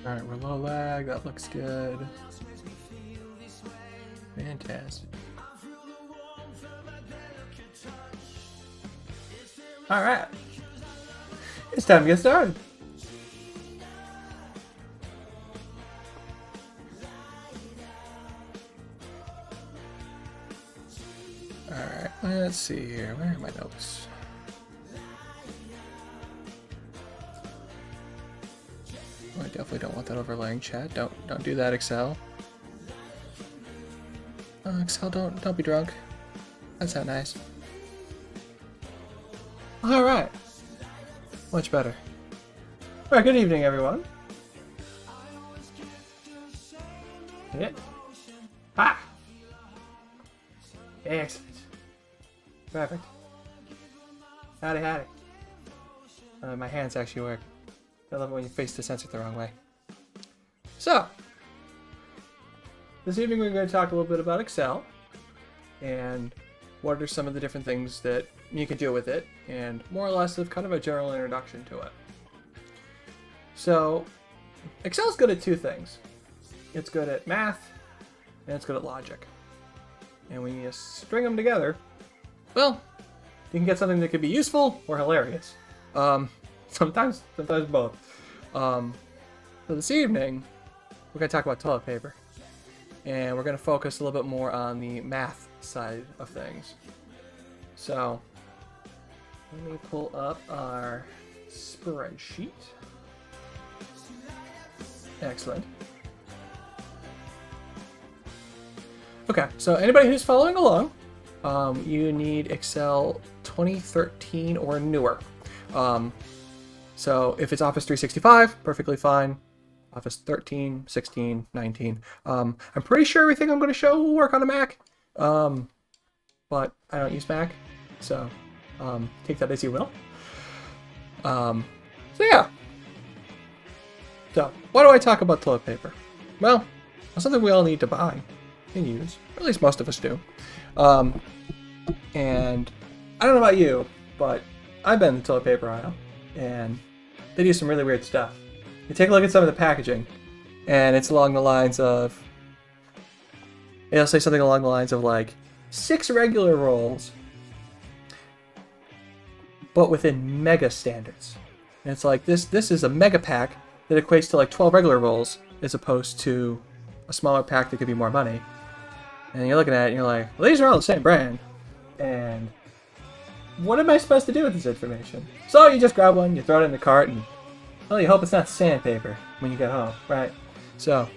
Alright, we're low lag. That looks good. Fantastic. Alright. It's time to get started. Alright, let's see here. Where are my notes? Oh, I definitely don't want that overlaying chat. Don't do that, Excel. Excel, don't be drunk. That's not nice. Alright. Much better. Alright, good evening, everyone. Yeah. Ah! Excellent. Perfect. Howdy, howdy. My hands actually work. I love it when you face the sensor the wrong way. So, this evening we're going to talk a little bit about Excel and what are some of the different things that you can do with it, and more or less of kind of a general introduction to it. So, Excel's good at two things. It's good at math, and it's good at logic. And when you string them together, well, you can get something that could be useful or hilarious. Sometimes both. So this evening, we're going to talk about toilet paper. And we're going to focus a little bit more on the math side of things. So, let me pull up our spreadsheet. Excellent. Okay, so anybody who's following along, you need Excel 2013 or newer. So if it's Office 365, perfectly fine. Office 13, 16, 19. I'm pretty sure everything I'm going to show will work on a Mac, but I don't use Mac, so take that as you will. So yeah. So why do I talk about toilet paper? Well, it's something we all need to buy and use, or at least most of us do. And I don't know about you, but I've been in the toilet paper aisle, and they do some really weird stuff. You take a look at some of the packaging, and it's along the lines of, it'll say something along the lines of like 6 regular rolls, but within mega standards. And it's like this is a mega pack that equates to like 12 regular rolls, as opposed to a smaller pack that could be more money. And you're looking at it and you're like, well, these are all the same brand. And what am I supposed to do with this information? So you just grab one, you throw it in the cart, and well, you hope it's not sandpaper when you get home, right? So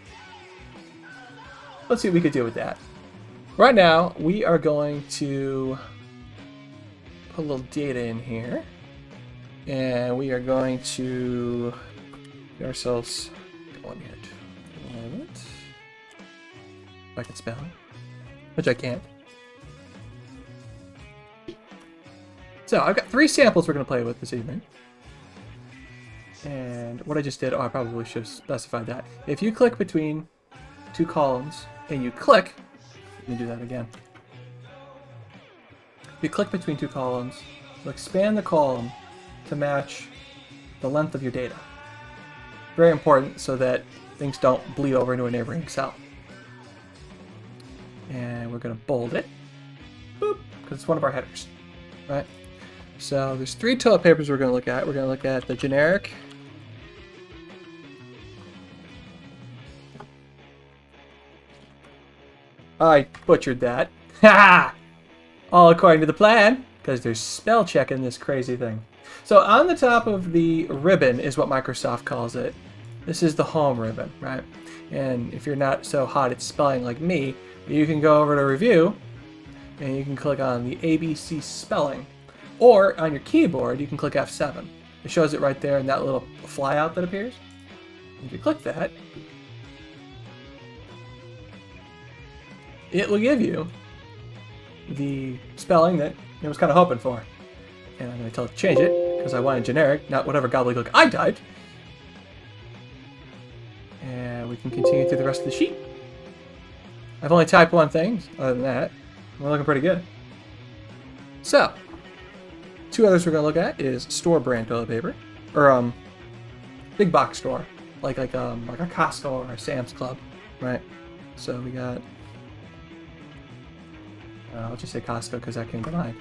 let's see what we could do with that. Right now, we are going to put a little data in here. And we are going to get ourselves going here. A moment. If I can spell, which I can't. So I've got 3 samples we're going to play with this evening. And what I just did, I probably should have specified that. If you click between 2 columns and you click, let me do that again. If you click between 2 columns, you'll expand the column to match the length of your data. Very important so that things don't bleed over into a neighboring cell. And we're going to bold it, boop, because it's one of our headers, right? So there's 3 toilet papers we're going to look at. We're going to look at the generic, I butchered that, ha! All according to the plan, because there's spell check in this crazy thing. So on the top of the ribbon is what Microsoft calls it. This is the home ribbon, right? And if you're not so hot at spelling like me, you can go over to review and you can click on the ABC spelling. Or on your keyboard, you can click F7. It shows it right there in that little flyout that appears. If you click that, it will give you the spelling that I was kind of hoping for. And I'm going to tell it to change it, because I wanted generic, not whatever gobbledygook I typed. And we can continue through the rest of the sheet. I've only typed one thing, other than that. We're looking pretty good. So, 2 others we're going to look at is store brand toilet paper, or big box store. like a Costco or a Sam's Club, right? So we got, I'll just say Costco because that came to mind.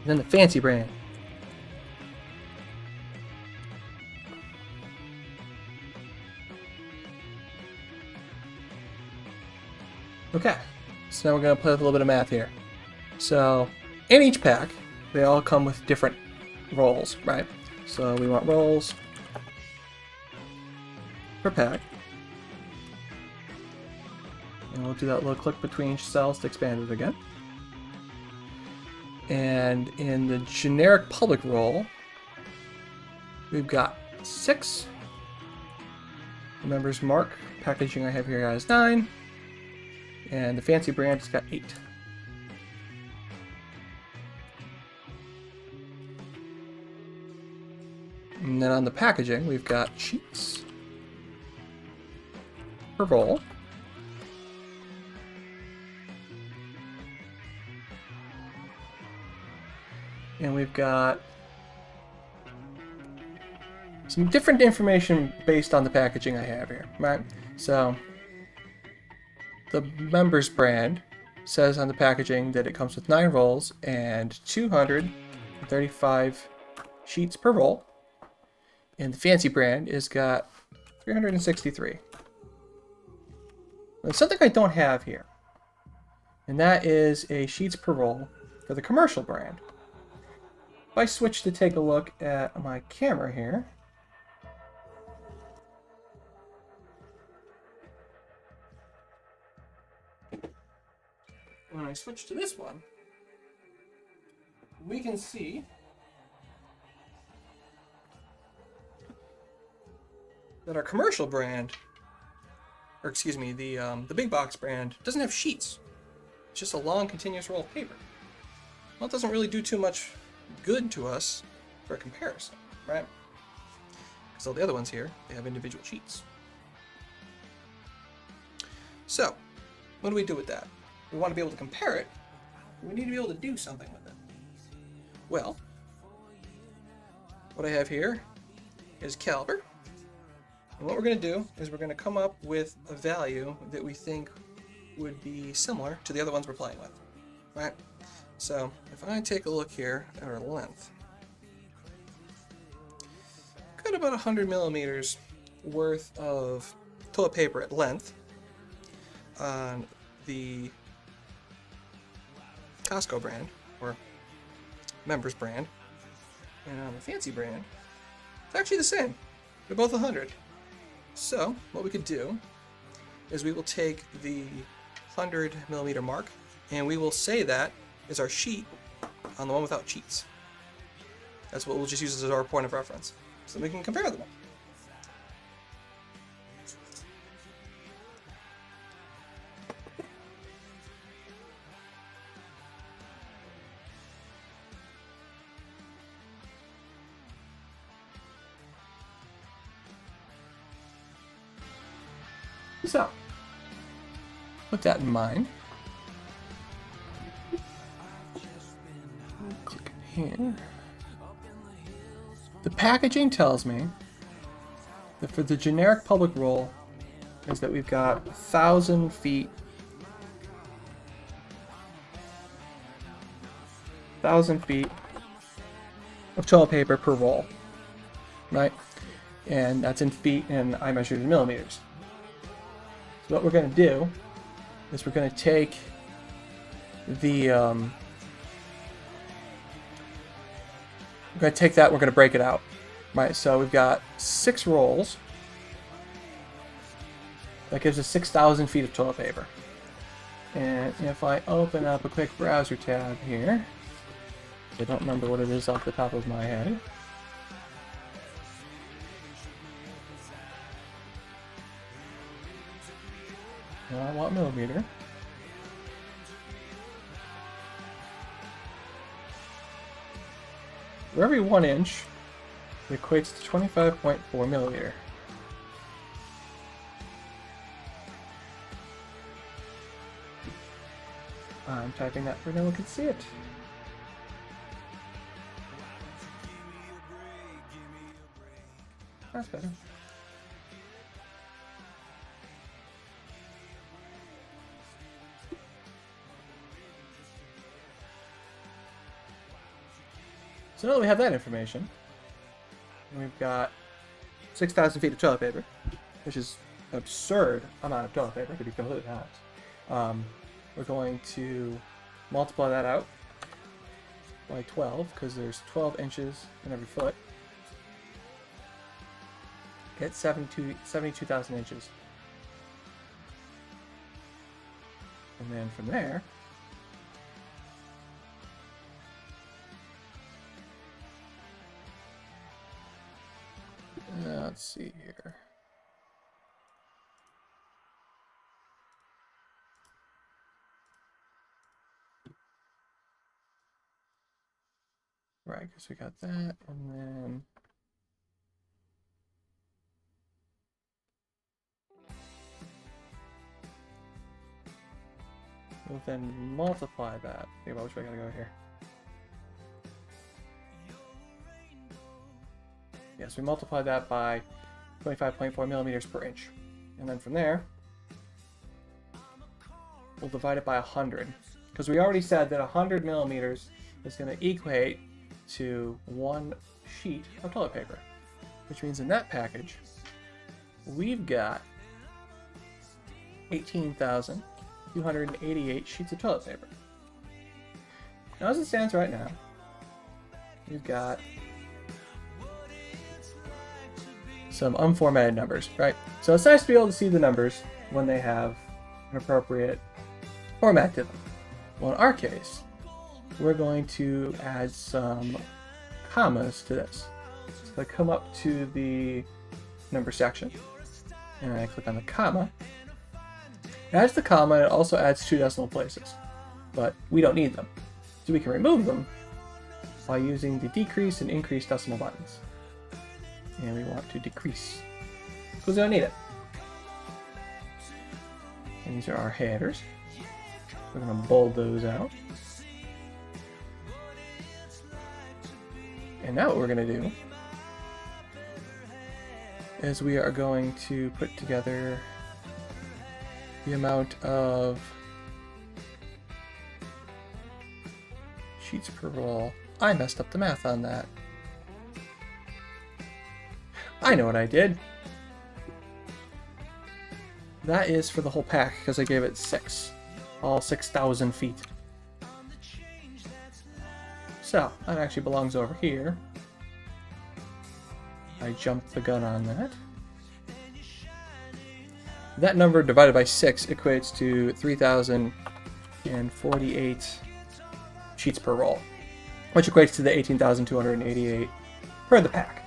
And then the fancy brand. Okay, so now we're going to play with a little bit of math here. So, in each pack, they all come with different rolls, right? So we want rolls per pack. And we'll do that little click between cells to expand it again. And in the generic public roll, we've got 6. The members mark packaging I have here has 9. And the fancy brand has got 8. And then on the packaging, we've got sheets per roll. And we've got some different information based on the packaging I have here, right? So the members brand says on the packaging that it comes with 9 rolls and 235 sheets per roll. And the fancy brand has got 363. There's something I don't have here, and that is a sheets per roll for the commercial brand. If I switch to take a look at my camera here, when I switch to this one, we can see that our commercial brand, or excuse me, the big box brand doesn't have sheets. It's just a long continuous roll of paper. Well, it doesn't really do too much good to us for comparison, right? Because all the other ones here, they have individual sheets. So, what do we do with that? We want to be able to compare it. We need to be able to do something with it. Well, what I have here is caliper. And what we're going to do is we're going to come up with a value that we think would be similar to the other ones we're playing with, right? So if I take a look here at our length, got about 100 millimeters worth of toilet paper at length on the Costco brand, or members brand, and on the fancy brand, it's actually the same. They're both 100. So what we could do is we will take the 100 millimeter mark, and we will say that is our sheet on the one without sheets. That's what we'll just use as our point of reference, so we can compare them. So, with that in mind, click here. The packaging tells me that for the generic public roll is that we've got 1,000 feet, 1,000 feet of toilet paper per roll, right? And that's in feet, and I measured in millimeters. So what we're going to do is we're going to take the we're going to take that, we're going to break it out, right? So we've got 6 rolls. That gives us 6,000 feet of toilet paper. And if I open up a quick browser tab here, I don't remember what it is off the top of my head. I want millimeter. For every 1 inch, it equates to 25.4 millimeter. I'm typing that for no one can see it. That's better. So now that we have that information, we've got 6,000 feet of toilet paper, which is an absurd amount of toilet paper, to be completely honest. We're going to multiply that out by 12, because there's 12 inches in every foot. Get 72,000 inches. And then from there, let's see here. Right, because we got that, and then we'll then multiply that. Think about which way I gotta go here. Yes, we multiply that by 25.4 millimeters per inch. And then from there, we'll divide it by 100. Because we already said that 100 millimeters is going to equate to 1 sheet of toilet paper. Which means in that package, we've got 18,288 sheets of toilet paper. Now as it stands right now, we've got some unformatted numbers, right? So it's nice to be able to see the numbers when they have an appropriate format to them. Well, in our case, we're going to add some commas to this. So I come up to the number section, and I click on the comma. It adds the comma, and it also adds 2 decimal places, but we don't need them. So we can remove them by using the decrease and increase decimal buttons. And we want to decrease, because we don't need it. And these are our headers. We're going to bold those out. And now what we're going to do is we are going to put together the amount of sheets per roll. I messed up the math on that. I know what I did. That is for the whole pack, because I gave it 6. All 6,000 feet. So, that actually belongs over here. I jumped the gun on that. That number divided by 6 equates to 3,048 sheets per roll, which equates to the 18,288 per the pack.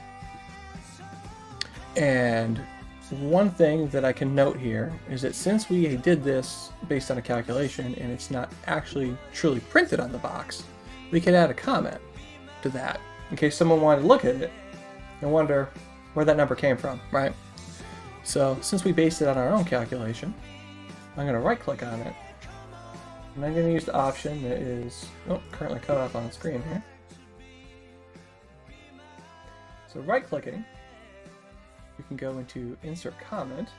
And one thing that I can note here is that since we did this based on a calculation and it's not actually truly printed on the box, we could add a comment to that in case someone wanted to look at it and wonder where that number came from, right? So since we based it on our own calculation, I'm going to right click on it, and I'm going to use the option that is currently cut off on screen here. So right clicking, we can go into Insert Comment,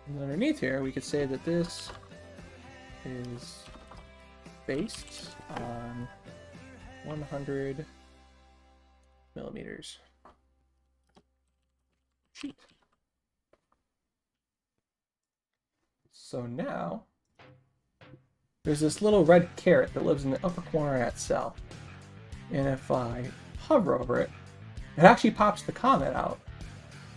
and underneath here we could say that this is based on 100 millimeters sheet. So now there's this little red caret that lives in the upper corner of that cell, and if I hover over it, it actually pops the comment out.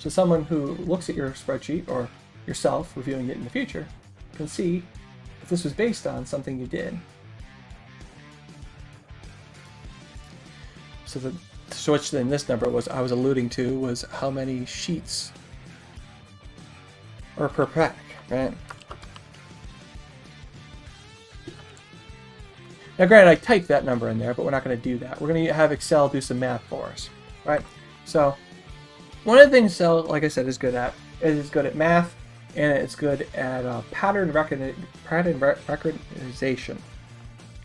So someone who looks at your spreadsheet, or yourself reviewing it in the future, can see if this was based on something you did. So the switch in this number I was alluding to was how many sheets are per pack, right? Now granted, I typed that number in there, but we're not going to do that. We're going to have Excel do some math for us, right? So one of the things Excel, like I said, is good at math, and it's good at pattern recognition.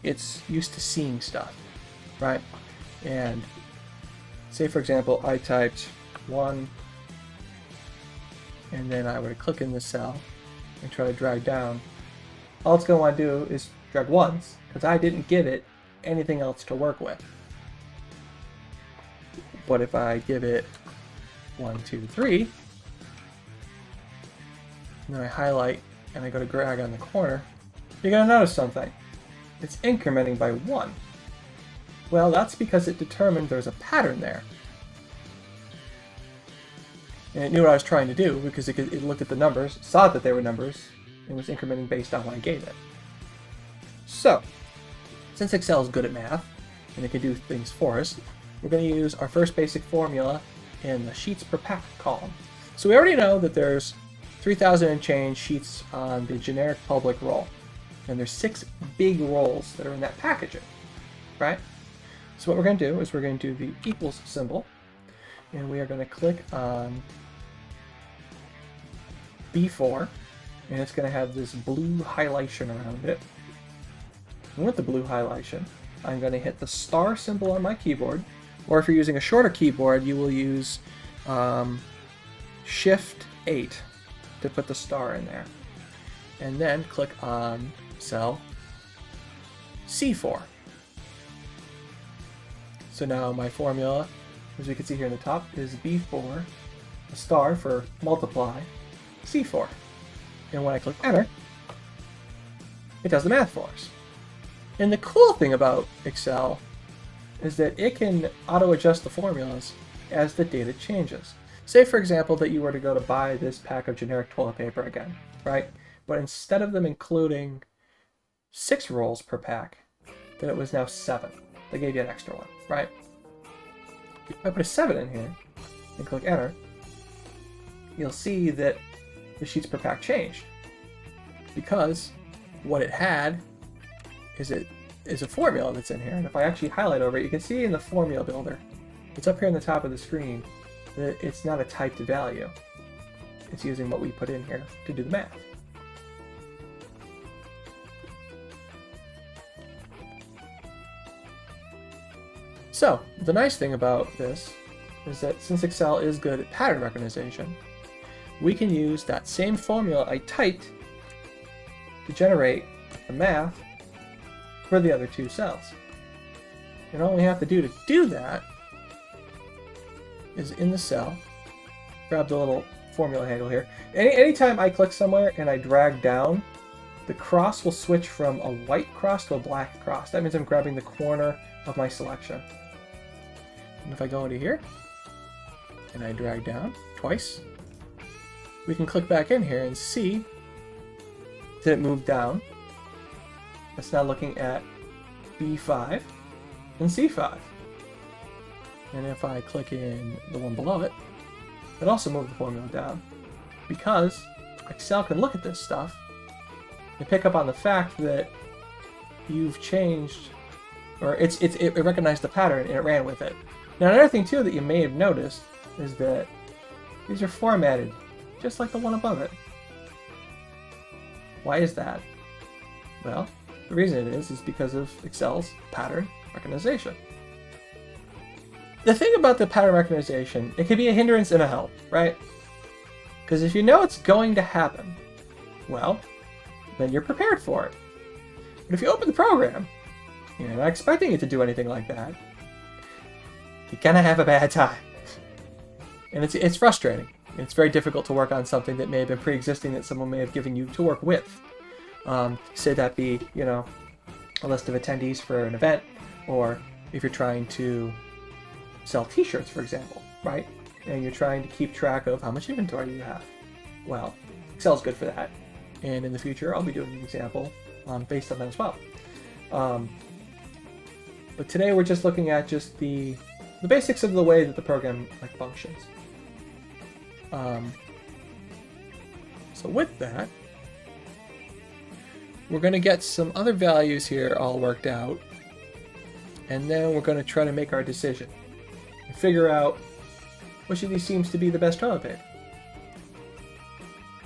It's used to seeing stuff, right? And say, for example, I typed 1, and then I would click in the cell and try to drag down. All it's going to want to do is drag once, because I didn't give it anything else to work with. But if I give it 1, 2, 3, and then I highlight and I go to drag on the corner, you're going to notice something. It's incrementing by 1. Well, that's because it determined there's a pattern there. And it knew what I was trying to do because it looked at the numbers, saw that they were numbers, and was incrementing based on what I gave it. So, since Excel is good at math, and it can do things for us, we're going to use our first basic formula in the sheets per pack column. So we already know that there's 3,000 and change sheets on the generic public roll. And there's 6 big rolls that are in that packaging, right? So what we're going to do is we're going to do the equals symbol, and we are going to click on B4, and it's going to have this blue highlightation around it. And with the blue highlightation, I'm going to hit the star symbol on my keyboard, or if you're using a shorter keyboard, you will use Shift 8 to put the star in there. And then click on cell C4. So now my formula, as we can see here in the top, is B4, a star for multiply, C4. And when I click enter, it does the math for us. And the cool thing about Excel is that it can auto-adjust the formulas as the data changes. Say, for example, that you were to go to buy this pack of generic toilet paper again, right? But instead of them including 6 rolls per pack, then it was now 7. They gave you an extra one, right? If I put a 7 in here and click enter, you'll see that the sheets per pack changed. Because what it had is a formula that's in here. And if I actually highlight over it, you can see in the formula builder, it's up here on the top of the screen, that it's not a typed value. It's using what we put in here to do the math. So, the nice thing about this is that since Excel is good at pattern recognition, we can use that same formula I typed to generate the math for the other 2 cells. And all we have to do that is in the cell, grab the little formula handle here. Anytime I click somewhere and I drag down, the cross will switch from a white cross to a black cross. That means I'm grabbing the corner of my selection. And if I go into here and I drag down twice, we can click back in here and see that it moved down. It's now looking at B5 and C5. And if I click in the one below it, it also moved the formula down. Because Excel can look at this stuff and pick up on the fact that you've changed, or it recognized the pattern and it ran with it. Now another thing too that you may have noticed is that these are formatted just like the one above it. Why is that? Well, the reason it is because of Excel's pattern recognition. The thing about the pattern recognition, it can be a hindrance and a help, right? Because if you know it's going to happen, well, then you're prepared for it. But if you open the program, you're not expecting it to do anything like that, you're gonna have a bad time. And it's frustrating. It's very difficult to work on something that may have been pre-existing that someone may have given you to work with. Say that be, a list of attendees for an event, or if you're trying to sell t-shirts, for example, right? And you're trying to keep track of how much inventory you have. Well, Excel's good for that. And in the future, I'll be doing an example based on that as well. But today we're just looking at just the basics of the way that the program functions. So with that, we're going to get some other values here all worked out, and then we're going to try to make our decision and figure out which of these seems to be the best toilet paper.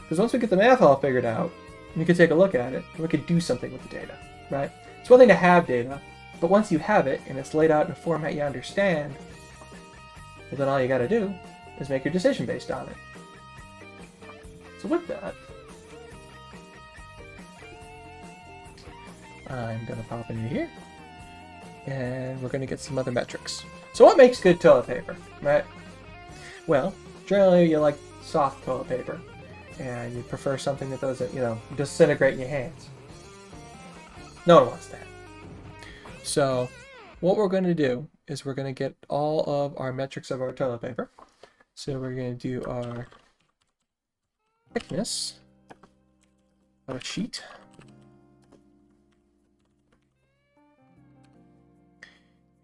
Because once we get the math all figured out, we can take a look at it, and we can do something with the data, right? It's one thing to have data, but once you have it and it's laid out in a format you understand, well, then all you got to do is make your decision based on it. So with that, I'm going to pop into here, And we're going to get some other metrics. So what makes good toilet paper, right? Well, generally you like soft toilet paper. And you prefer something that doesn't, disintegrate in your hands. No one wants that. So what we're going to do is we're going to get all of our metrics of our toilet paper. So we're going to do our thickness of a sheet.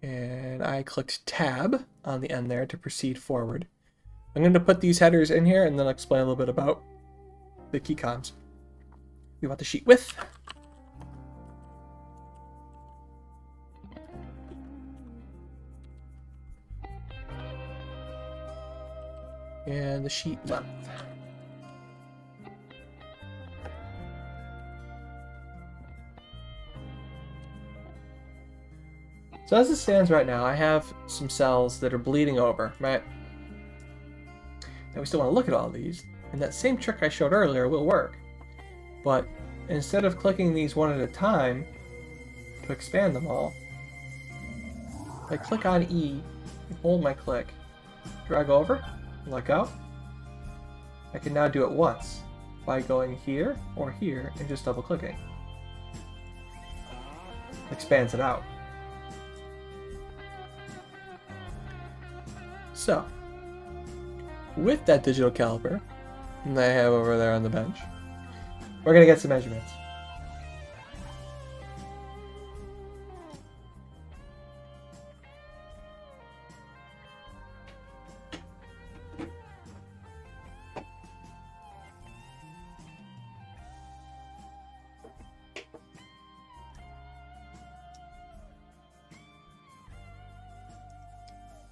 And I clicked tab on the end there to proceed forward. I'm going to put these headers in here and then I'll explain a little bit about the key cons. We want the sheet width. And the sheet length. So as it stands right now, I have some cells that are bleeding over, right? Now we still want to look at all these, and that same trick I showed earlier will work. But instead of clicking these one at a time to expand them all, if I click on E and hold my click, drag over, let go, I can now do it once by going here or here and just double clicking. Expands it out. So, with that digital caliper that I have over there on the bench, we're going to get some measurements.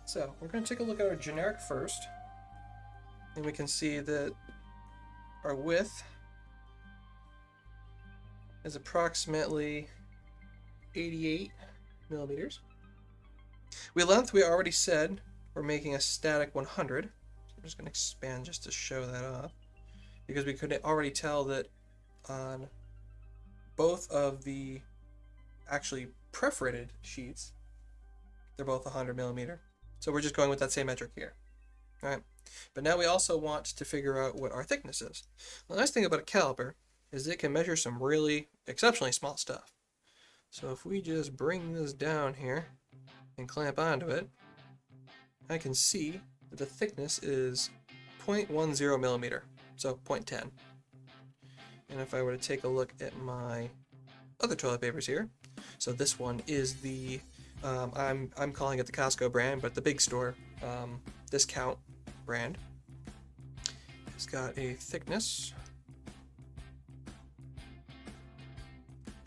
So we're going to take a look at our generic first, and we can see that our width is approximately 88 millimeters. Length, we already said we're making a static 100. So I'm just going to expand just to show that off, because we could already tell that on both of the actually perforated sheets, they're both 100 millimeter. So we're just going with that same metric here. All right. But now we also want to figure out what our thickness is. The nice thing about a caliper is it can measure some really exceptionally small stuff. So if we just bring this down here and clamp onto it, I can see that the thickness is 0.10 millimeter, so 0.10. And if I were to take a look at my other toilet papers here, so this one is the I'm calling it the Costco brand, but the big store discount brand. It's got a thickness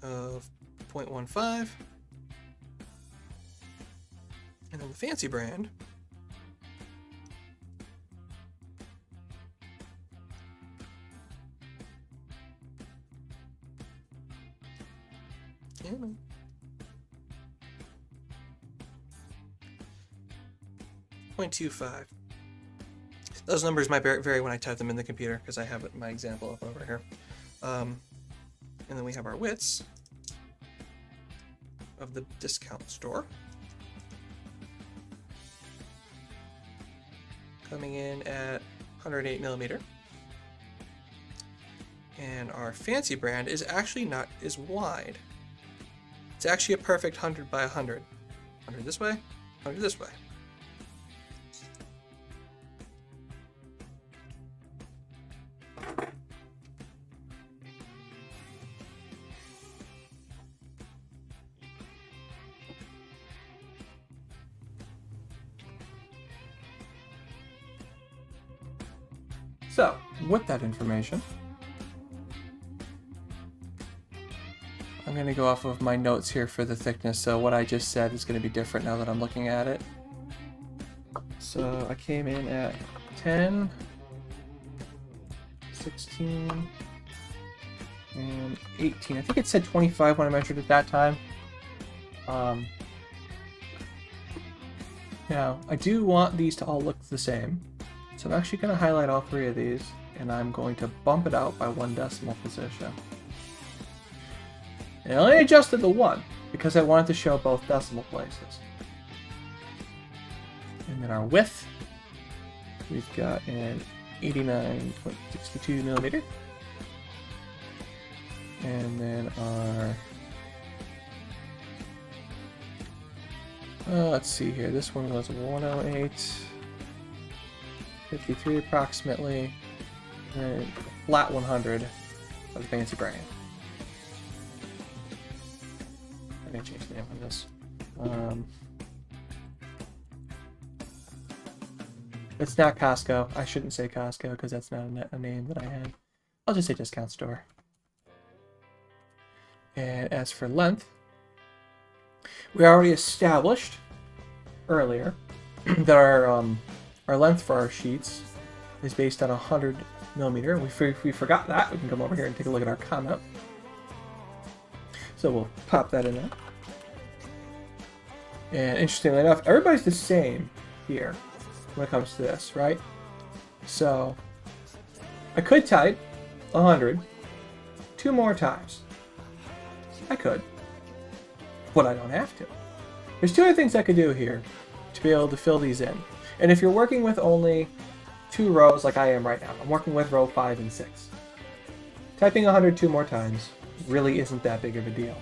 of 0.15, and then the fancy brand and 0.25. Those numbers might vary when I type them in the computer because I have my example up over here. And then we have our widths of the discount store. Coming in at 108 millimeter. And our fancy brand is actually not as wide. It's actually a perfect 100 by 100. 100 this way, 100 this way. So, with that information, I'm going to go off of my notes here for the thickness, so what I just said is going to be different now that I'm looking at it. So I came in at 10, 16, and 18. I think it said 25 when I measured it that time. Now, I do want these to all look the same. So I'm actually going to highlight all three of these, and I'm going to bump it out by 1 decimal position. And I only adjusted the 1, because I wanted to show both decimal places. And then our width, we've got an 89.62 millimeter. And then our, let's see here, this one was 108.53 approximately, and flat 100 of the fancy brand. I'm gonna change the name on this. It's not Costco. I shouldn't say Costco because that's not a name that I had. I'll just say discount store. And as for length, we already established earlier that our length for our sheets is based on 100 millimeter. We forgot that. We can come over here and take a look at our comment. So we'll pop that in there. And interestingly enough, everybody's the same here when it comes to this, right? So I could type 100 2 more times. I could, but I don't have to. There's 2 other things I could do here to be able to fill these in. And if you're working with only 2 rows like I am right now, I'm working with row 5 and 6. Typing 100 2 more times really isn't that big of a deal.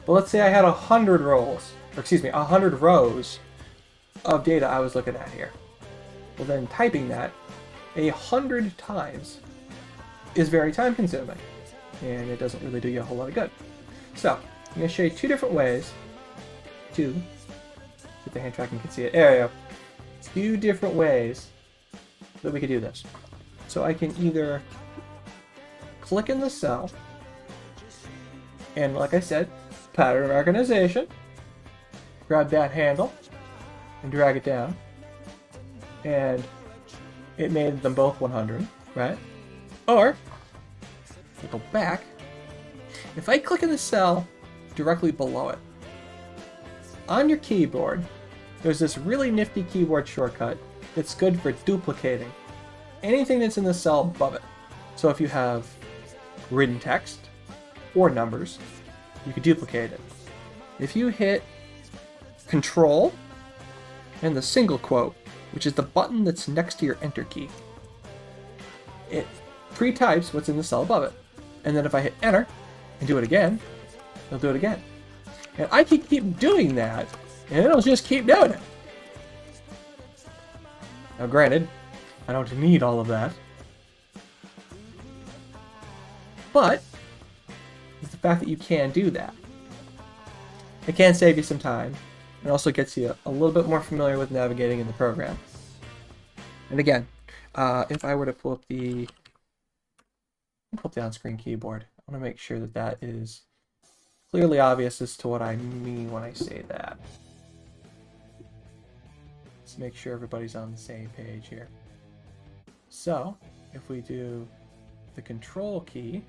But let's say I had 100 rows, or excuse me, 100 rows of data I was looking at here. Well, then typing that 100 times is very time consuming, and it doesn't really do you a whole lot of good. So I'm going to show you 2 different ways to, if the hand tracking can see it, there you go, 2 different ways that we could do this. So I can either click in the cell, and like I said, pattern of organization, grab that handle, and drag it down, and it made them both 100, right? Or, if I go back, if I click in the cell directly below it, on your keyboard, there's this really nifty keyboard shortcut that's good for duplicating anything that's in the cell above it. So if you have written text or numbers, you can duplicate it. If you hit Control and the single quote, which is the button that's next to your Enter key, it pre-types what's in the cell above it. And then if I hit Enter and do it again, it'll do it again. And I can keep doing that, and it'll just keep doing it. Now granted, I don't need all of that. But, it's the fact that you can do that. It can save you some time. It also gets you a little bit more familiar with navigating in the program. And again, if I were to pull up the on-screen keyboard, I want to make sure that that is clearly obvious as to what I mean when I say that. Let's make sure everybody's on the same page here. So, if we do the Control key,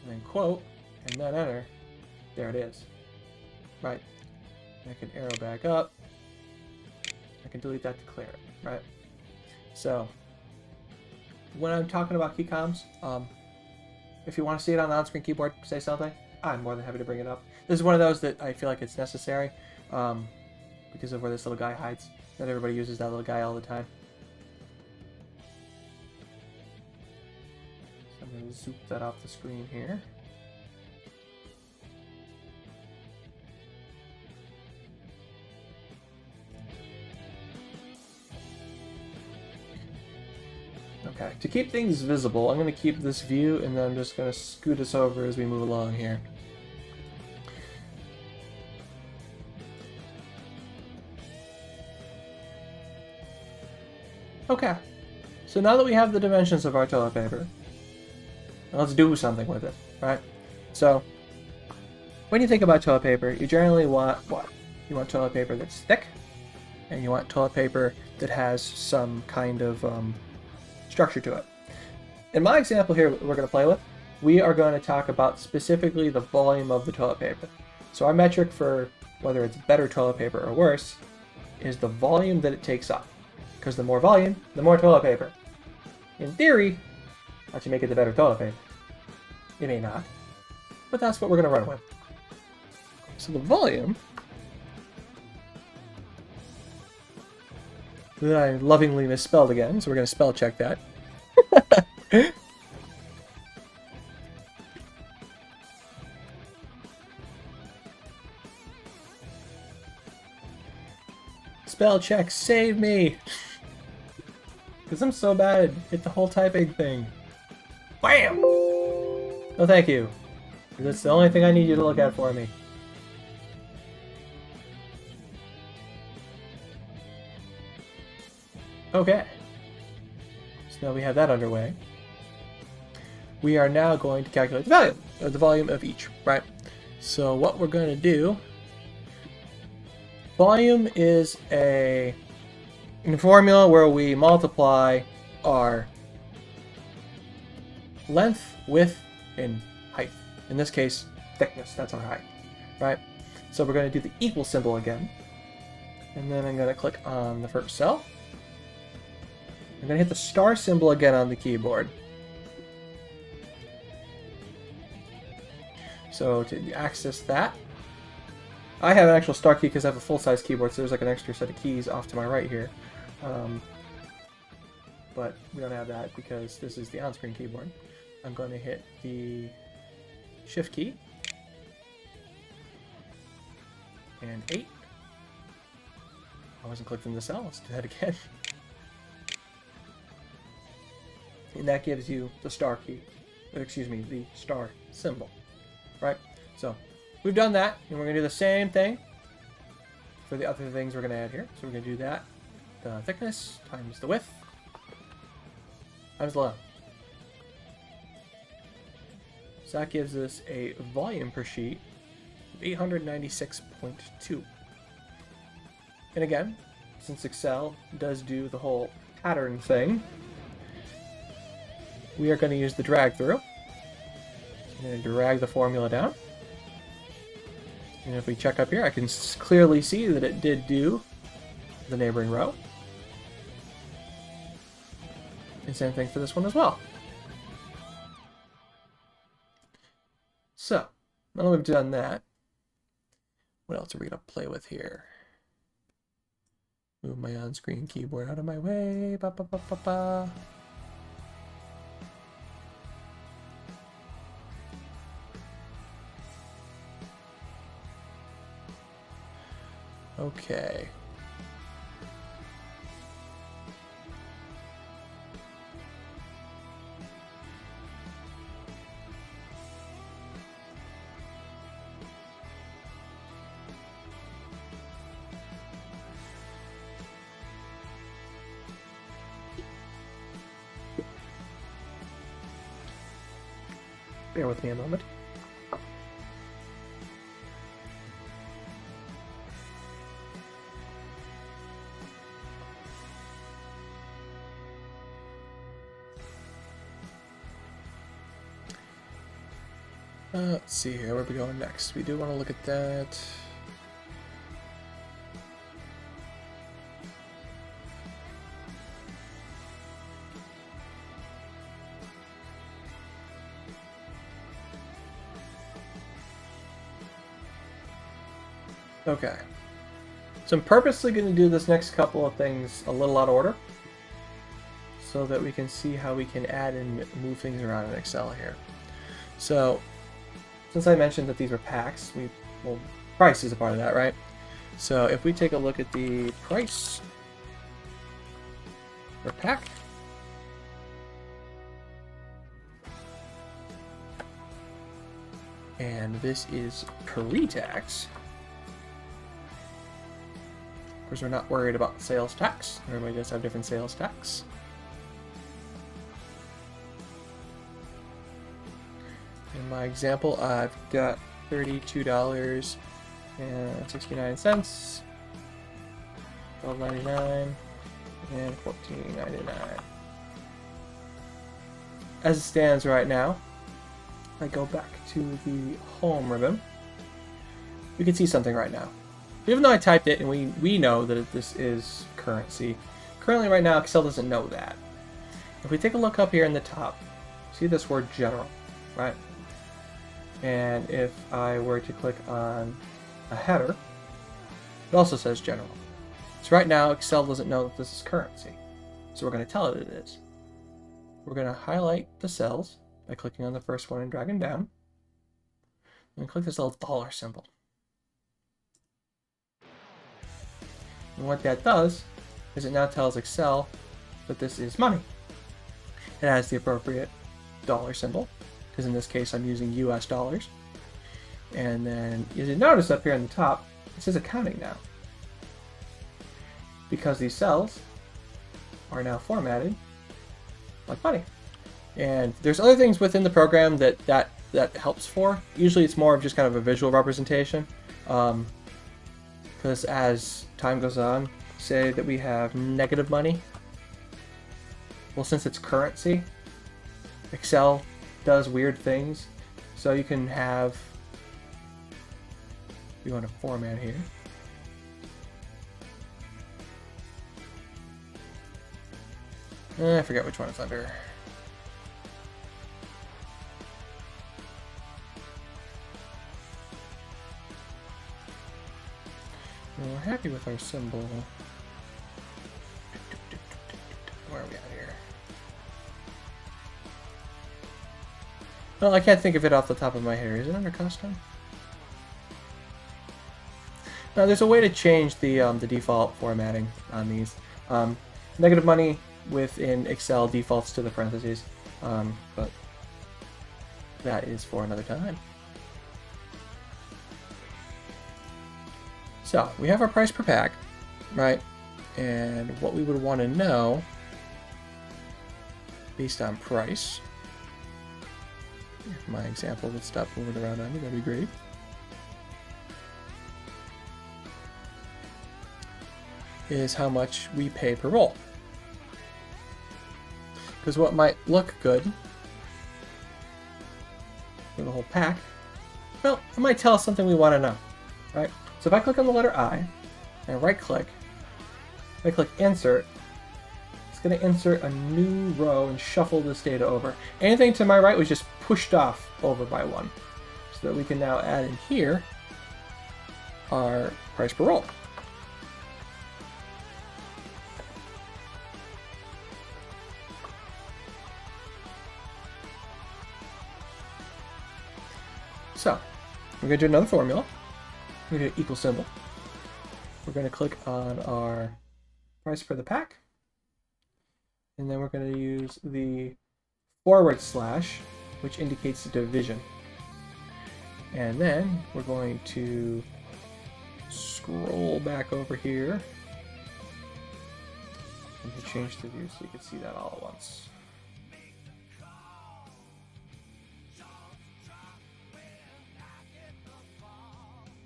and then quote, and then Enter, there it is. Right. I can arrow back up. I can delete that to clear it, right? So, when I'm talking about key comms, if you want to see it on the on-screen keyboard, say something, I'm more than happy to bring it up. This is one of those that I feel like it's necessary because of where this little guy hides. Not everybody uses that little guy all the time. So I'm going to zoop that off the screen here. Okay, to keep things visible, I'm going to keep this view, and then I'm just going to scoot us over as we move along here. Okay, so now that we have the dimensions of our toilet paper, let's do something with it, right? So, when you think about toilet paper, you generally want what? You want toilet paper that's thick, and you want toilet paper that has some kind of structure to it. In my example here we're going to play with, we are going to talk about specifically the volume of the toilet paper. So our metric for whether it's better toilet paper or worse is the volume that it takes up. Because the more volume, the more toilet paper. In theory, that should make it the better toilet paper. It may not, but that's what we're going to run with. So the volume that I lovingly misspelled again, so we're going to spell check that. Spell check, save me! Because I'm so bad. Hit the whole typing thing. Bam! No thank you. That's the only thing I need you to look at for me. Okay. So now we have that underway. We are now going to calculate the volume of each, right? So what we're going to do, volume is a formula where we multiply our length, width, and height. In this case, thickness, that's our height, right? So we're going to do the equal symbol again. And then I'm going to click on the first cell. I'm going to hit the star symbol again on the keyboard. So to access that, I have an actual star key because I have a full-size keyboard, so there's like an extra set of keys off to my right here. But we don't have that because this is the on-screen keyboard. I'm going to hit the Shift key and 8. I wasn't clicked in the cell. Let's do that again. And that gives you the star key, or excuse me, the star symbol, right? So we've done that, and we're going to do the same thing for the other things we're going to add here. So we're going to do that, the thickness times the width times the length. So that gives us a volume per sheet of 896.2. And again, since Excel does do the whole pattern thing, we are going to use the drag through. I'm going to drag the formula down. And if we check up here, I can clearly see that it did do the neighboring row. And same thing for this one as well. So, now that we've done that, what else are we going to play with here? Move my on-screen keyboard out of my way. Ba, ba, ba, ba, ba. Okay. Bear with me a moment. Let's see here, where are we going next? We do want to look at that. Okay. So I'm purposely going to do this next couple of things a little out of order, so that we can see how we can add and move things around in Excel here. So, since I mentioned that these were packs, well, price is a part of that, right? So if we take a look at the price per pack, and this is pre-tax. Of course, we're not worried about sales tax. Everybody does have different sales tax. In my example, I've got $32.69, $12.99, and $14.99. As it stands right now, if I go back to the home ribbon, we can see something right now. Even though I typed it and we know that this is currency, currently right now Excel doesn't know that. If we take a look up here in the top, see this word general, right? And if I were to click on a header, it also says general. So right now, Excel doesn't know that this is currency. So we're going to tell it it is. We're going to highlight the cells by clicking on the first one and dragging down. And click this little dollar symbol. And what that does is it now tells Excel that this is money. It has the appropriate dollar symbol, because in this case I'm using US dollars. And then you notice up here on the top, it says accounting now. Because these cells are now formatted like money. And there's other things within the program that helps for. Usually it's more of just kind of a visual representation. Because as time goes on, say that we have negative money. Well, since it's currency, Excel does weird things. So you can have, you want to format here. I forget which one it's under. We're happy with our symbol. Where are we at here? Well, I can't think of it off the top of my head. Is it under custom? No, there's a way to change the default formatting on these. Negative money within Excel defaults to the parentheses, but that is for another time. So we have our price per pack, right? And what we would want to know based on price, if my example would stop moving around on me, that'd be great. Is how much we pay per roll. Because what might look good for the whole pack, well, it might tell us something we want to know, right? So if I click on the letter I, and right click, if I click insert, it's going to insert a new row and shuffle this data over. Anything to my right was just pushed off over by one. So that we can now add in here our price per roll. So, we're going to do another formula. We're going to do equal symbol. We're going to click on our price per the pack. And then we're going to use the /, which indicates the division. And then we're going to scroll back over here. And change the view so you can see that all at once.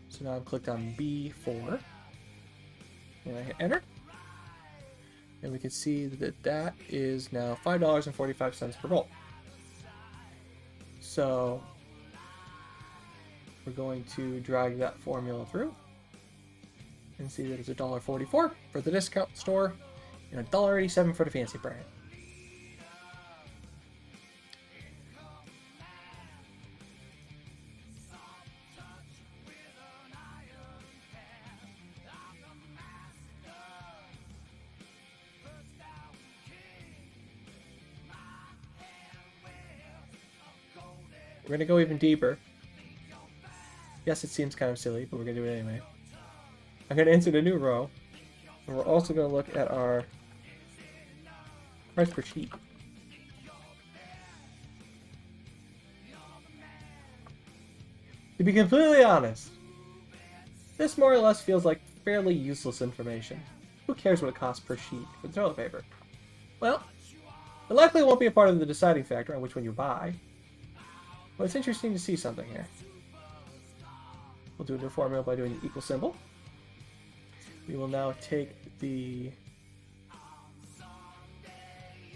So now I've clicked on B4, and I hit enter, and we can see that that is now $5.45 per roll. So we're going to drag that formula through and see that it's $1.44 for the discount store and $1.87 for the fancy brand. We're going to go even deeper. Yes, it seems kind of silly, but we're going to do it anyway. I'm going to insert a new row, and we're also going to look at our price per sheet. To be completely honest, this more or less feels like fairly useless information. Who cares what it costs per sheet for the toilet paper? Well, it likely won't be a part of the deciding factor on which one you buy. But it's interesting to see something here. We'll do a new formula by doing the equal symbol. We will now take the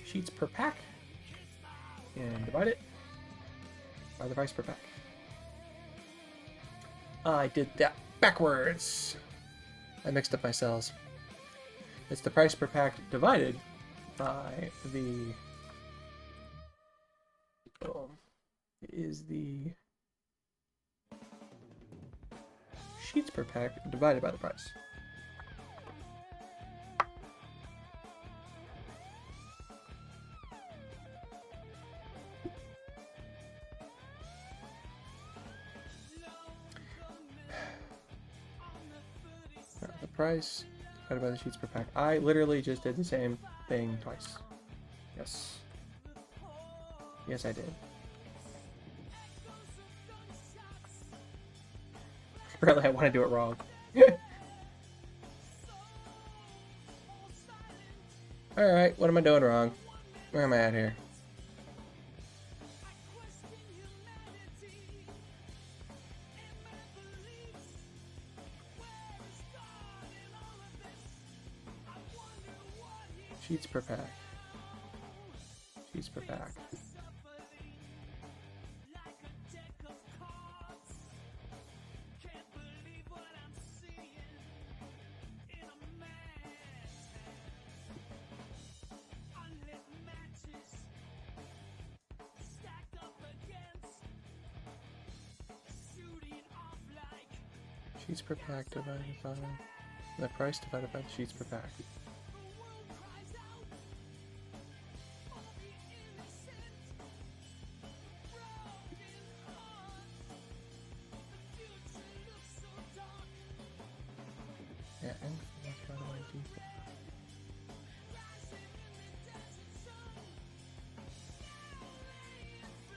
sheets per pack and divide it by the price per pack. I did that backwards. I mixed up my cells. It's the price per pack divided by the... Boom. It is the sheets per pack divided by the price. The price divided by the sheets per pack. I literally just did the same thing twice. Yes. Yes, I did. Apparently I want to do it wrong. Alright, what am I doing wrong? Where am I at here? Sheets per pack. Sheets per pack. Sheets per pack divided by the price divided by the sheets per pack. Yeah, and how do I do that?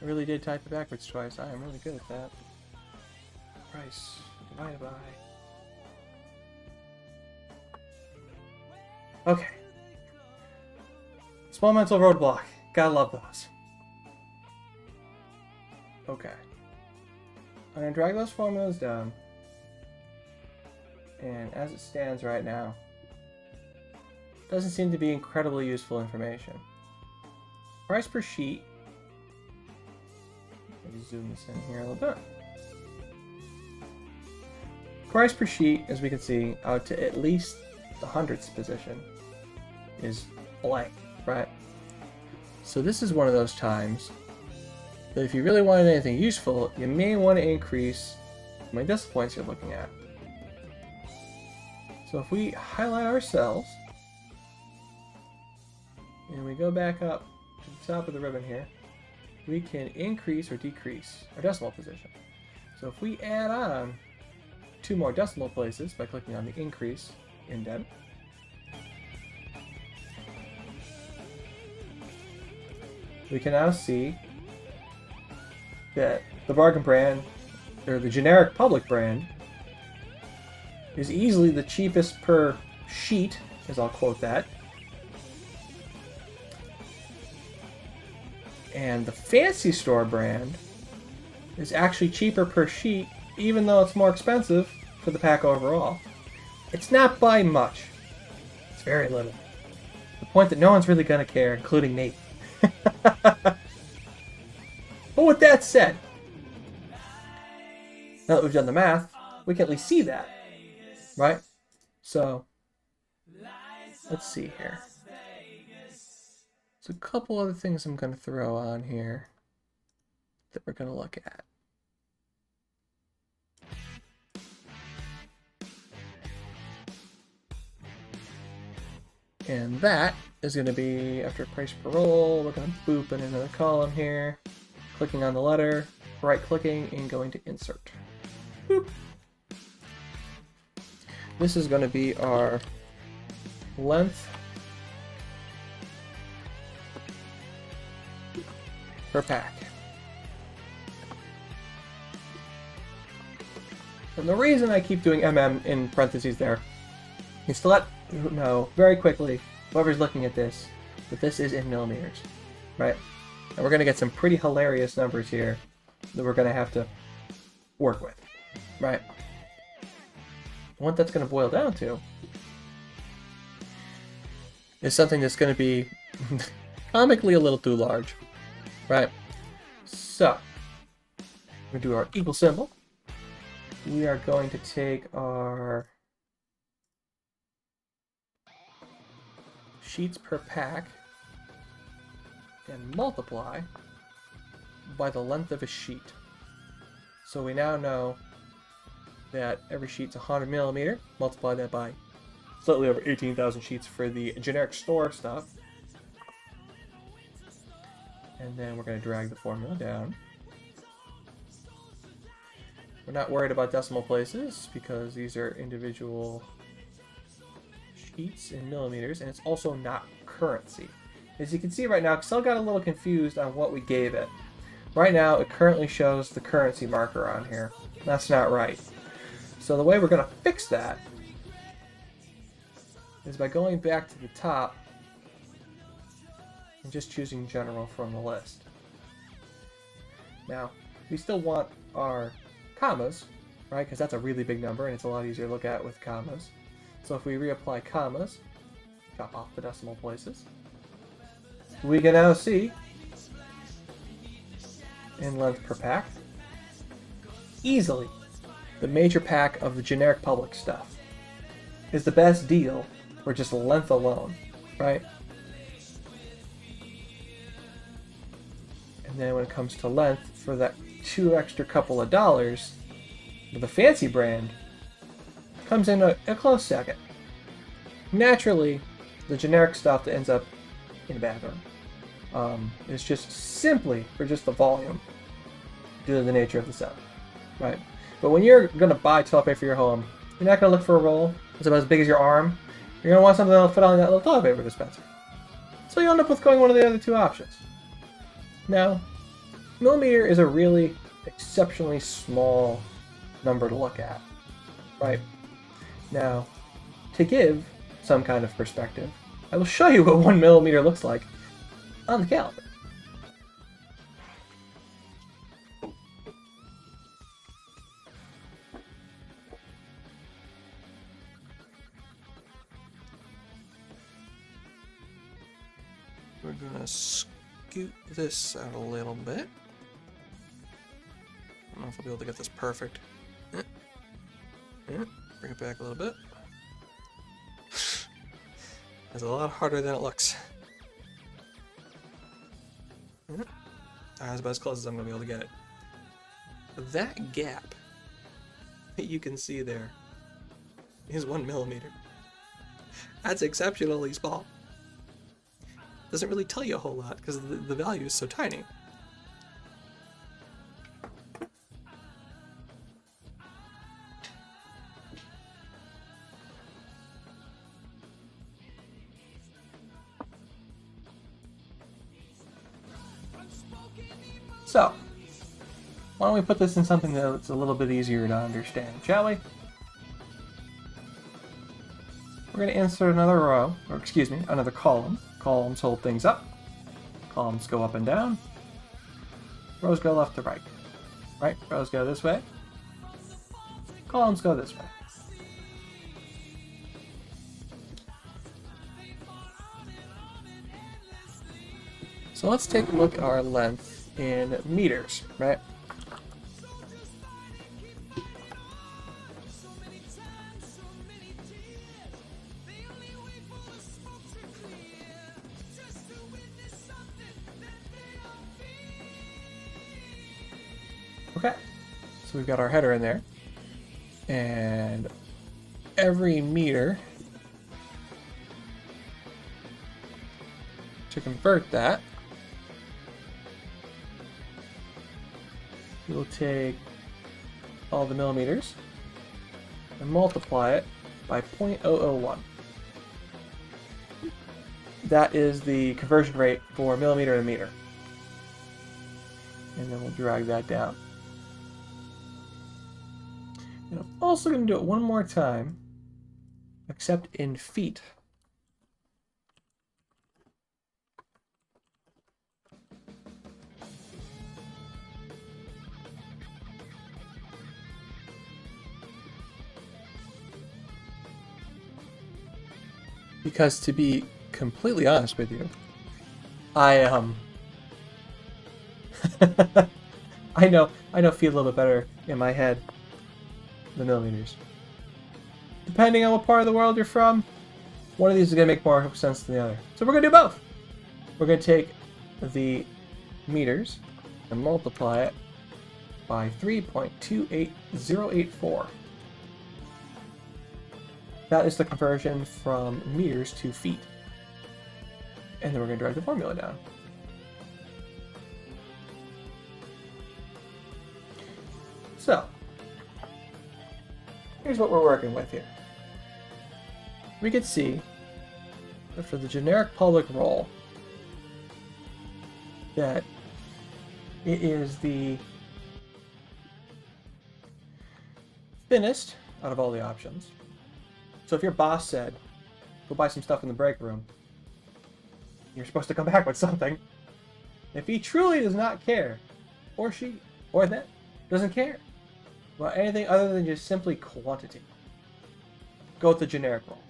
I really did type it backwards twice. I am really good at that. Price divided by. Okay. Small mental roadblock. Gotta love those. Okay. I'm gonna drag those formulas down. And as it stands right now, doesn't seem to be incredibly useful information. Price per sheet. Let me zoom this in here a little bit. Price per sheet, as we can see, out to at least the hundredths position is blank, right? So this is one of those times that if you really wanted anything useful, you may want to increase how many decimal points you're looking at. So if we highlight our cells, and we go back up to the top of the ribbon here, we can increase or decrease our decimal position. So if we add on 2 more decimal places by clicking on the increase indent, we can now see that the bargain brand, or the generic public brand, is easily the cheapest per sheet, as I'll quote that. And the fancy store brand is actually cheaper per sheet, even though it's more expensive for the pack overall. It's not by much. It's very little. The point that no one's really going to care, including Nate. But with that said, now that we've done the math, we can at least see that, right? So, let's see here. So a couple other things I'm going to throw on here that we're going to look at. And that is going to be, after price per roll, we're going to boop in another column here, clicking on the letter, right-clicking, and going to insert. Boop. This is going to be our length per pack. And the reason I keep doing MM in parentheses there is to let you know very quickly, whoever's looking at this, that this is in millimeters, right? And we're going to get some pretty hilarious numbers here that we're going to have to work with, right? And what that's going to boil down to is something that's going to be comically a little too large, right? So, we're going to do our equal symbol. We are going to take our sheets per pack and multiply by the length of a sheet. So we now know that every sheet's 100 millimeter. Multiply that by slightly over 18,000 sheets for the generic store stuff. And then we're going to drag the formula down. We're not worried about decimal places because these are individual sheets in millimeters, and it's also not currency. As you can see right now, Excel got a little confused on what we gave it. Right now, it currently shows the currency marker on here. That's not right. So the way we're going to fix that is by going back to the top and just choosing general from the list. Now, we still want our commas, right? Because that's a really big number and it's a lot easier to look at with commas. So if we reapply commas, chop off the decimal places, we can now see in length per pack easily the major pack of the generic public stuff is the best deal for just length alone, right? And then when it comes to length, for that two extra couple of dollars, the fancy brand comes in a close second. Naturally, the generic stuff that ends up in the bathroom is just simply for just the volume due to the nature of the set, right? But when you're going to buy toilet paper for your home, you're not going to look for a roll that's about as big as your arm. You're going to want something that'll fit on that little toilet paper dispenser. So you'll end up with going one of the other two options. Now, millimeter is a really exceptionally small number to look at, right? Now, to give some kind of perspective, I will show you what 1 millimeter looks like on the calendar. We're gonna scoot this out a little bit. I don't know if I'll be able to get this perfect. Bring it back a little bit. It's a lot harder than it looks. That's about as close as I'm going to be able to get it. That gap that you can see there is 1 millimeter. That's exceptionally small. Doesn't really tell you a whole lot because the value is so tiny. So, why don't we put this in something that's a little bit easier to understand, shall we? We're going to insert another row, or excuse me, another column. Columns hold things up. Columns go up and down. Rows go left to right. Right? Rows go this way. Columns go this way. So let's take a look at our length in meters, right? Okay, so we've got our header in there, and every meter, to convert that, we'll take all the millimeters and multiply it by 0.001. That is the conversion rate for millimeter to meter. And then we'll drag that down. And I'm also going to do it one more time, except in feet. Because to be completely honest with you, I know feel a little bit better in my head the millimeters. Depending on what part of the world you're from, one of these is going to make more sense than the other. So we're going to do both. We're going to take the meters and multiply it by 3.28084. That is the conversion from meters to feet. And then we're going to drag the formula down. So, here's what we're working with here. We could see that for the generic public role, that it is the thinnest out of all the options. So if your boss said, go buy some stuff in the break room, you're supposed to come back with something. If he truly does not care, or she, or that, doesn't care about anything other than just simply quantity, go with the generic role.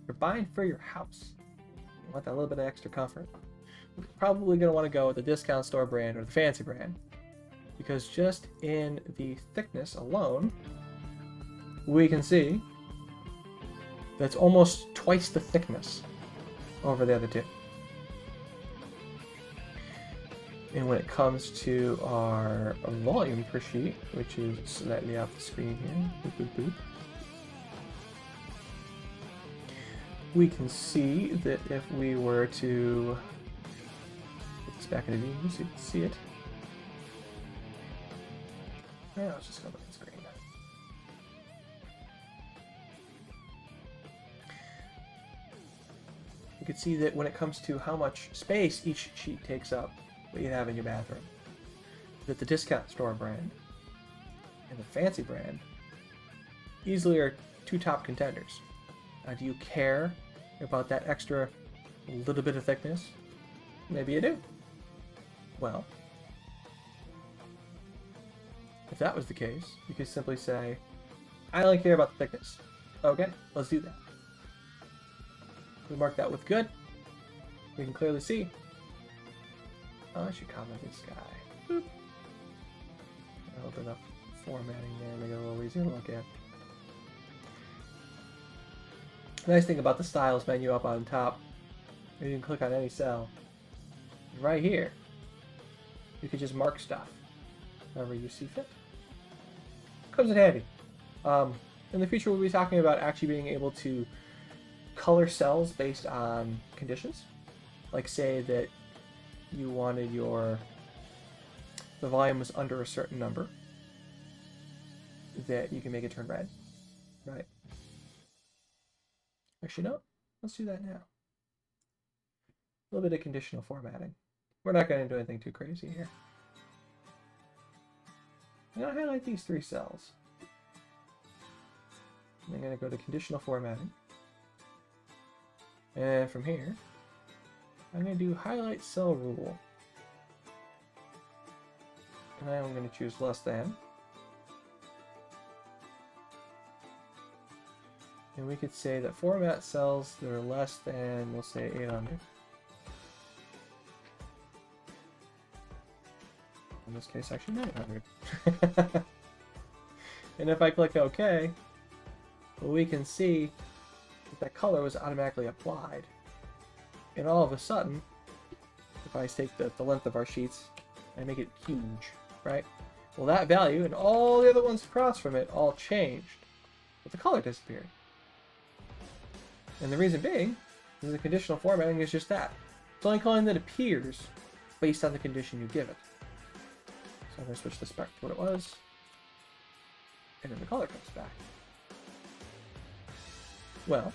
You're buying for your house. You want that little bit of extra comfort. You're probably going to want to go with the discount store brand or the fancy brand, because just in the thickness alone, we can see that's almost twice the thickness over the other two. And when it comes to our volume per sheet, which is slightly off the screen here, boop, boop, boop, we can see that if we were to put this back into view so you can see it. Yeah, let's just go back to the screen. You can see that when it comes to how much space each sheet takes up that you have in your bathroom, that the discount store brand and the fancy brand easily are two top contenders. Do you care about that extra little bit of thickness? Maybe you do. Well, if that was the case, you could simply say, I only care about the thickness. Okay, let's do that. We mark that with good. We can clearly see. Oh, I should comment this guy. Boop. I'll open up formatting there, make it a little easier to look at. The nice thing about the styles menu up on top, you can click on any cell. Right here, you can just mark stuff however you see fit. Comes in handy. In the future, we'll be talking about actually being able to color cells based on conditions. Like say that you wanted the volume was under a certain number, that you can make it turn red, right? Actually, no, let's do that now. A little bit of conditional formatting. We're not going to do anything too crazy here. I'm going to highlight these three cells. I'm going to go to conditional formatting. And from here, I'm going to do highlight cell rule. And I'm going to choose less than. And we could say that format cells that are less than, we'll say 800. In this case, actually 900. And if I click OK, well, we can see that color was automatically applied. And all of a sudden, if I take the length of our sheets and make it huge, right? Well, that value and all the other ones across from it all changed, but the color disappeared. And the reason being is the conditional formatting is just that. It's only color that appears based on the condition you give it. So I'm going to switch this back to what it was, and then the color comes back. Well,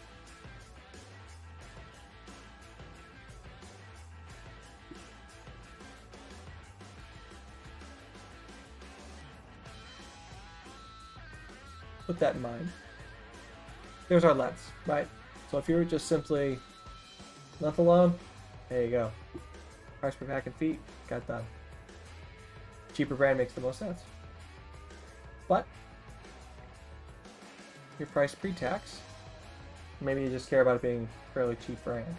with that in mind, there's our lens, right? So if you were just simply length alone, there you go. Price per pack and feet, got done. Cheaper brand makes the most sense. But your price pre-tax, maybe you just care about it being fairly cheap brand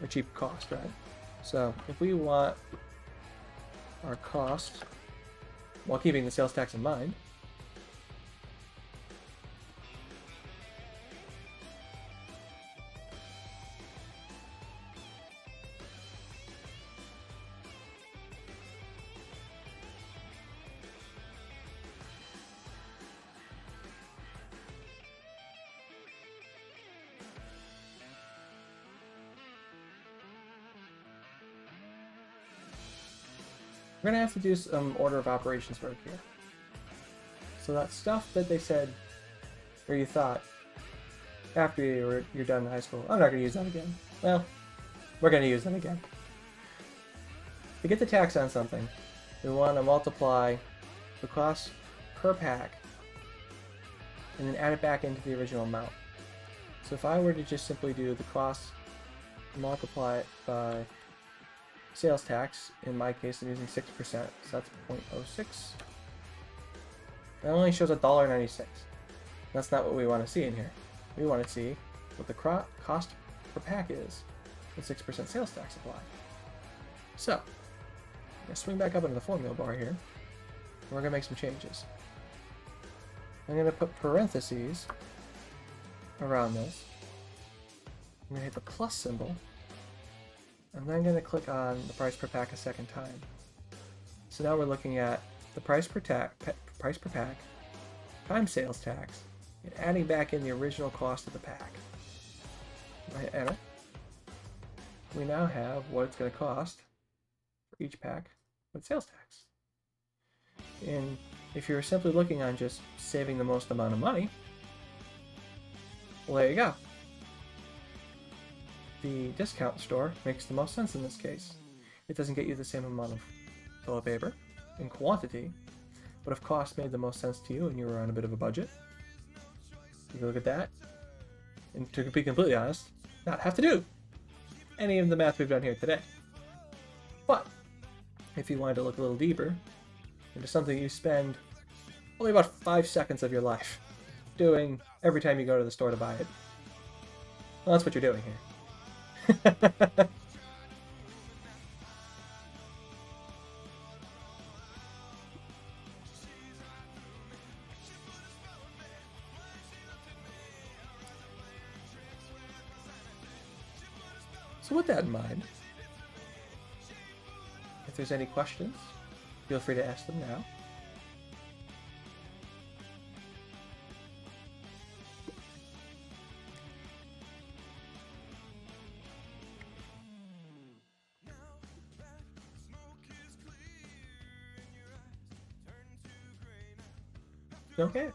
or cheap cost, right? So if we want our cost while keeping the sales tax in mind, we're gonna have to do some order of operations work here. So that stuff that they said, or you thought, after you're done in high school, I'm not gonna use that again. Well, we're gonna use that again. To get the tax on something, we want to multiply the cost per pack and then add it back into the original amount. So if I were to just simply do the cost, multiply it by sales tax, in my case I'm using 6%, so that's 0.06. That only shows $1.96. That's not what we want to see in here. We want to see what the cost per pack is with 6% sales tax applied. So, I'm going to swing back up into the formula bar here, and we're going to make some changes. I'm going to put parentheses around this. I'm going to hit the plus symbol, and then I'm going to click on the price per pack a second time. So now we're looking at the price per pack times sales tax, and adding back in the original cost of the pack. I hit enter. We now have what it's going to cost for each pack with sales tax. And if you're simply looking on just saving the most amount of money, well, there you go. The discount store makes the most sense in this case. It doesn't get you the same amount of toilet paper in quantity, but if cost made the most sense to you and you were on a bit of a budget, you can look at that, and to be completely honest, not have to do any of the math we've done here today. But if you wanted to look a little deeper into something you spend only about 5 seconds of your life doing every time you go to the store to buy it, well, that's what you're doing here. So with that in mind, if there's any questions, feel free to ask them now. Okay,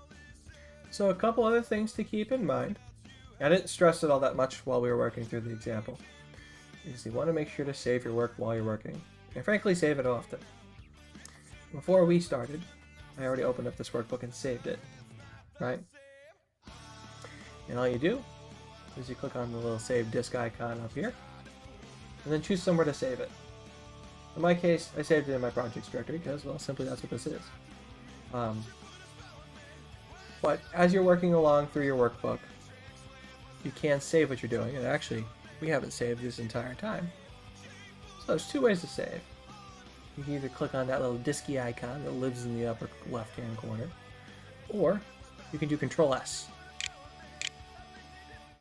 so a couple other things to keep in mind. I didn't stress it all that much while we were working through the example. Is you want to make sure to save your work while you're working, and frankly save it often. Before we started, I already opened up this workbook and saved it, right? And all you do is you click on the little save disk icon up here, and then choose somewhere to save it. In my case, I saved it in my projects directory because, well, simply that's what this is. But as you're working along through your workbook, you can save what you're doing, and actually, we haven't saved this entire time. So there's two ways to save. You can either click on that little disky icon that lives in the upper left-hand corner, or you can do Control-S.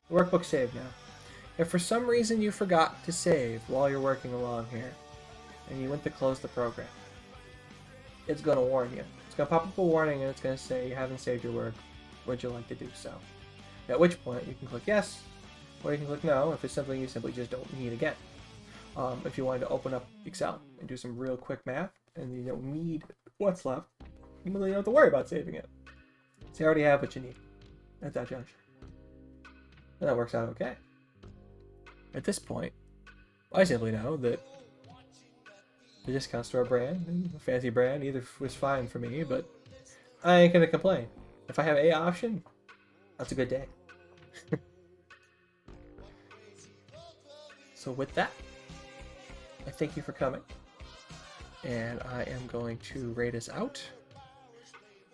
The workbook's saved now. If for some reason you forgot to save while you're working along here, and you went to close the program, it's going to warn you. It's going to pop up a warning and it's going to say you haven't saved your work. Would you like to do so? At which point you can click yes, or you can click no if it's something you simply just don't need again. If you wanted to open up Excel and do some real quick math and you don't need what's left, you really don't have to worry about saving it. So you already have what you need at that juncture. And that works out okay. At this point, I simply know that the discount store brand, the fancy brand, either was fine for me, but I ain't gonna complain. If I have a option, that's a good day. So with that, I thank you for coming, and I am going to rate us out.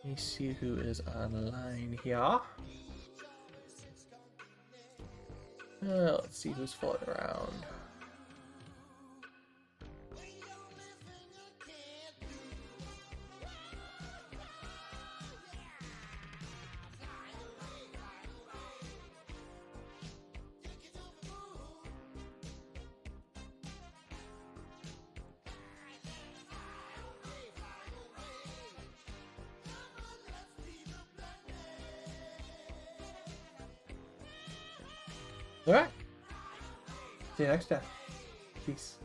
Let me see who is online here. Let's see who's floating around. Alright. See you next time. Peace.